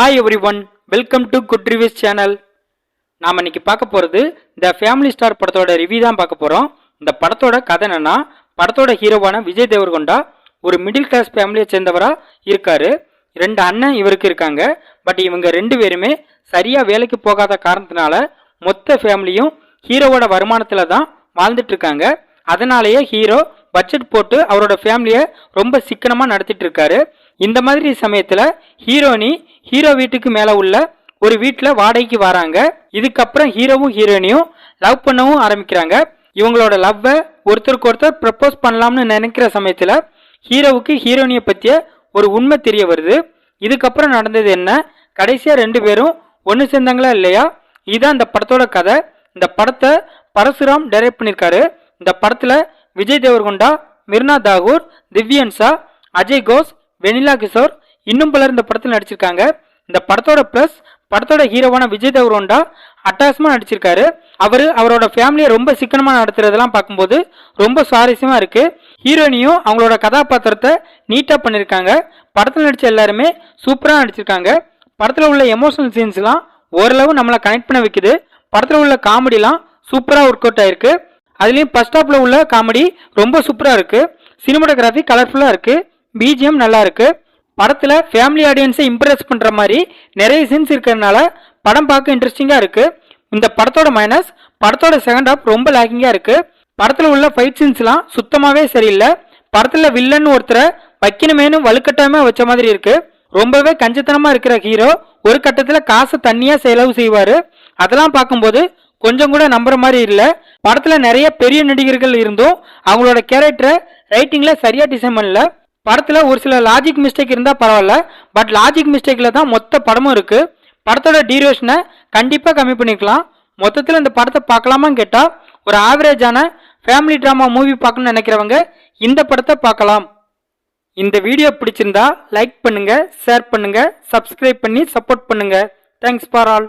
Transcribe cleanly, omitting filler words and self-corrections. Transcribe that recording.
Hi everyone, welcome to Good Reviews channel. நாம இன்னைக்கு பார்க்க போறது இந்த ஃபேமிலி ஸ்டார் படத்தோட ரிவ்யூ தான் பார்க்க போறோம். இந்த படத்தோட கதை என்னன்னா, படத்தோட ஹீரோவான விஜய் தேவர்கொண்டா ஒரு மிடில் கிளாஸ் ஃபேமிலியை சேர்ந்தவரா இருக்காரு. ரெண்டு அண்ணன் இவருக்கு இருக்காங்க. பட் இவங்க ரெண்டு பேருமே சரியா வேலைக்கு போகாத காரணத்தினால மொத்த ஃபேமிலியும் ஹீரோவோட வருமானத்துல தான் வாழ்ந்துட்டு இருக்காங்க. அதனாலேயே ஹீரோ பட்ஜெட் போட்டு அவரோட ஃபேமிலியை ரொம்ப சிக்கனமா நடத்திட்டு இருக்காரு. இந்த மாதிரி சமயத்துல ஹீரோ வீட்டுக்கு மேல உள்ள ஒரு வீட்டில் வாடகைக்கு வராங்க. இதுக்கப்புறம் ஹீரோவும் ஹீரோயினியும் லவ் பண்ணவும் ஆரம்பிக்கிறாங்க. இவங்களோட லவ்வை ஒருத்தருக்கு ஒருத்தர் ப்ரப்போஸ் பண்ணலாம்னு நினைக்கிற சமயத்துல ஹீரோவுக்கு ஹீரோயினியை பத்திய ஒரு உண்மை தெரிய வருது. இதுக்கப்புறம் நடந்தது என்ன, கடைசியா ரெண்டு பேரும் ஒன்று சேர்ந்தாங்களா இல்லையா, இதுதான் இந்த படத்தோட கதை. இந்த படத்தை பரசுராம் டைரக்ட் பண்ணியிருக்காரு. இந்த படத்துல விஜய் தேவர்கொண்டா, மிர்னா தாகூர், திவ்யன்ஷா, அஜய் கோஷ், வெனிலா கிஷோர் இன்னும் பலர் இந்த படத்தில் நடிச்சிருக்காங்க. இந்த படத்தோட பிளஸ் படத்தோட ஹீரோவான விஜய் தேவர்கொண்டா அட்டகாசமா நடிச்சிருக்காரு. அவரோட ஃபேமிலியை ரொம்ப சிக்கனமா நடத்துறதெல்லாம் பார்க்கும்போது ரொம்ப சுவாரஸ்யமா இருக்கு. ஹீரோயினியும் அவங்களோட கதாபாத்திரத்தை நீட்டா பண்ணிருக்காங்க. படத்தில் நடிச்ச எல்லாருமே சூப்பரா நடிச்சிருக்காங்க. படத்துல உள்ள எமோஷனல் சீன்ஸ்லாம் ஓரளவு நம்மளை கனெக்ட் பண்ண வைக்குது. படத்துல உள்ள காமெடிலாம் சூப்பரா ஒர்க் அவுட் ஆயிருக்கு. அதுலயும் ஃபர்ஸ்ட் ஹாப்ல உள்ள காமெடி ரொம்ப சூப்பரா இருக்கு. சினிமாட்டோகிராஃபி கலர்ஃபுல்லா இருக்கு. பிஜிஎம் நல்லா இருக்கு. படத்துல ஃபேமிலி ஆடியன்ஸை இம்ப்ரெஸ் பண்ற மாதிரி நிறைய சீன்ஸ் இருக்கிறதுனால படம் பார்க்க இன்ட்ரெஸ்டிங்கா இருக்கு. இந்த படத்தோட மைனஸ் படத்தோட செகண்ட் ஹாப் ரொம்ப லேக்கிங்கா இருக்கு. படத்துல உள்ள ஃபைட் சீன்ஸ்லாம் சுத்தமாவே சரியில்லை. படத்துல வில்லன் ஒருத்தரை வைக்கணுமேனு வலுக்கட்டாயமா வச்ச மாதிரி இருக்கு. ரொம்பவே கஞ்சத்தனமா இருக்கிற ஹீரோ ஒரு கட்டத்துல காசை தண்ணியா செலவு செய்வாரு. அதெல்லாம் பார்க்கும்போது கொஞ்சம் கூட நம்புற மாதிரி இல்லை. படத்துல நிறைய பெரிய நடிகர்கள் இருந்தும் அவங்களோட கேரக்டரை ரைட்டிங்ல சரியா டிசைன் பண்ணல. படத்துல ஒரு சில லாஜிக் மிஸ்டேக் இருந்தா பரவாயில்ல, பட் லாஜிக் மிஸ்டேக்ல தான் மொத்த படமும் இருக்கு. படத்தோட டியூரேஷனை கண்டிப்பா கம்மி பண்ணிக்கலாம். மொத்தத்தில் இந்த படத்தை பார்க்கலாமான்னு கேட்டா ஒரு ஆவரேஜான ஃபேமிலி டிராமா மூவி பார்க்கணும்னு நினைக்கிறவங்க இந்த படத்தை பார்க்கலாம். இந்த வீடியோ பிடிச்சிருந்தா லைக் பண்ணுங்க, ஷேர் பண்ணுங்க, சப்ஸ்கிரைப் பண்ணி சப்போர்ட் பண்ணுங்க. Thanks for all.